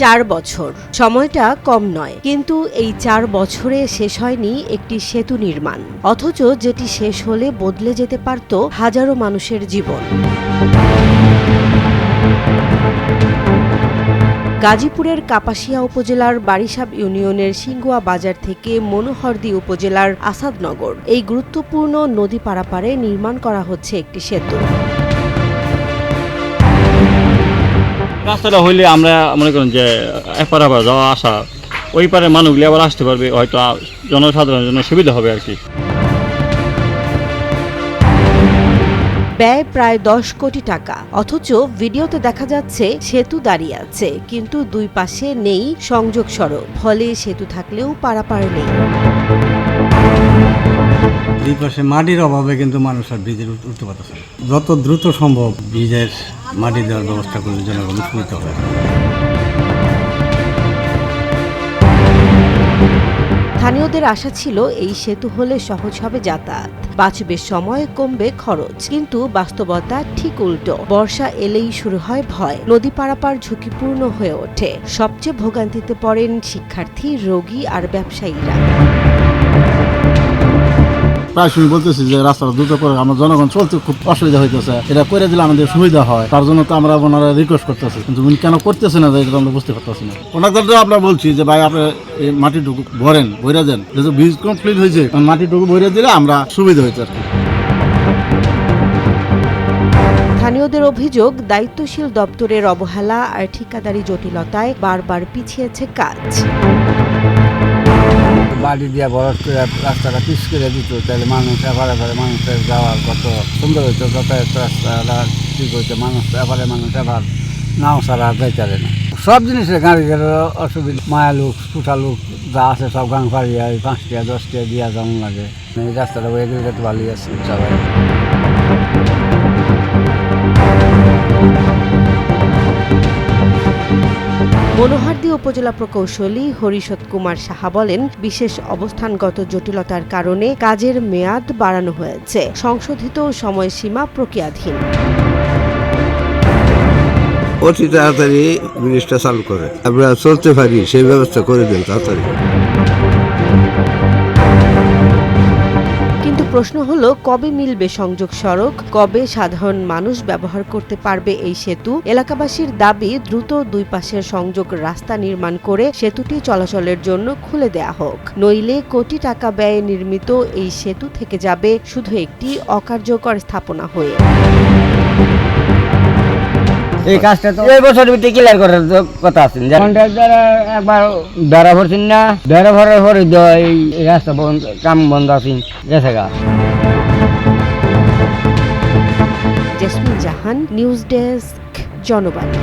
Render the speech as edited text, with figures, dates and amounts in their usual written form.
4 বছর সময়টা কম নয়, কিন্তু এই 4 বছরে শেষ হয়নি একটি সেতু নির্মাণ, অথচ যেটি শেষ হলে বদলে যেতে পারত হাজারো মানুষের জীবন। গাজীপুরের কাপাসিয়া উপজেলার বারিসাব ইউনিয়নের সিঙ্গুয়া বাজার থেকে মনোহরদী উপজেলার আসাদনগর এই গুরুত্বপূর্ণ নদী পারাপারে নির্মাণ করা হচ্ছে একটি সেতু। রাস্তাটা হইলে আমরা মনে করেন যে এপার আবার যাওয়া আসা ওই পারে মানুষগুলি আবার আসতে পারবে, হয়তো জনসাধারণের জন্য সুবিধা হবে আর কি। ব্যয় প্রায় 10 কোটি টাকা, অথচ ভিডিওতে দেখা যাচ্ছে সেতু দাঁড়িয়ে আছে, কিন্তু দুই পাশে নেই সংযোগ সড়ক, ফলে সেতু থাকলেও পারাপার নেই। দুই পাশে মাটির অভাবে কিন্তু মানুষ আর ব্রিজের উঠতে পারতেছে না। যত দ্রুত সম্ভব ব্রিজের মাটি দেওয়ার ব্যবস্থা করলে জনগণ উপকৃত হবে। স্থানীয়দের আশা ছিল এই সেতু হলে সহজ হবে যাতায়াত, বাঁচবে সময়, কমবে খরচ, কিন্তু বাস্তবতা ঠিক উল্টো। বর্ষা এলেই শুরু হয় ভয়, নদী পারাপার ঝুঁকিপূর্ণ হয়ে ওঠে। সবচেয়ে ভোগান্তিতে পড়েন শিক্ষার্থী, রোগী আর ব্যবসায়ীরা। প্রায় সময় বলতেছি যে রাস্তাটা দ্রুত করে, আমরা জনগণ চলতে খুব অসুবিধা হইতেছে, এটা করে দিলে আমাদের সুবিধা হয়, তার জন্য তো আমরা ওনারা রিকোয়েস্ট করতেছি, কিন্তু উনি কেন করতেছে না এটা আমরা বুঝতে পারতেছি না। ওনাদের আমরা বলছি যে ভাই আপনি এই মাটিটুকু ভরেন, ভরে দেন, যেহেতু ব্রিজ কমপ্লিট হয়েছে মাটিটুকু ভরে দিলে আমরা সুবিধা হইতে আর কি। স্থানীয়দের অভিযোগ, দায়িত্বশীল দপ্তরের অবহেলা আর ঠিকাদারি জটিলতায় বারবার পিছিয়েছে কাজ। বাড়ি দিয়ে বরফ করে রাস্তাটা পিচ করে দিত, তাহলে মানুষ এবারে মানুষের যাওয়ার কত সুন্দর হইতো, যাতায়াত রাস্তাটা ঠিক হইতো, মানুষ এবার নাও ছাড়া যাইতে পারে না। সব জিনিসের গাড়ির অসুবিধা, মায়া লোক ফুটা লোক যা আছে সব গাং ফাড়িয়া 5 টাকা 10 টাকা দিয়া যেমন লাগে। এই রাস্তাটা বয়ে গেলে তো ভালোই আছে সবাই। মনোহরদী উপজেলা প্রকৌশলী হরিশত কুমার সাহা বলেন, বিশেষ অবস্থানগত জটিলতার কারণে কাজের মেয়াদ বাড়ানো হয়েছে, সংশোধিত সময়সীমা প্রক্রিয়াধীন। অতি তাড়াতাড়ি ব্রিজটা চালু করে আমরা চলতে পারি, সেই ব্যবস্থা করে দেন তাড়াতাড়ি। কিন্তু প্রশ্ন হলো, কবে মিলবে সংযোগ সড়ক, কবে সাধারণ মানুষ ব্যবহার করতে পারবে এই সেতু? এলাকাবাসীর দাবি, দ্রুত দুই পাশের সংযোগ রাস্তা নির্মাণ করে সেতুটি চলাচলের জন্য খুলে দেয়া হোক, নইলে কোটি টাকা ব্যয়ে নির্মিত এই সেতু থেকে যাবে শুধু একটি অকার্যকর স্থাপনা হয়ে। এই কাজটা তো এই বছর ভিতরে ক্লিয়ার করার কথা আছে। কন্ট্রাক্টর একবার বেড়া ভরছেন না, বেড়া ভরার পরে এই রাস্তা কাম বন্ধ আছে গেছে গা। জেসমিন জাহান, নিউজ ডেস্ক, জনবাণী।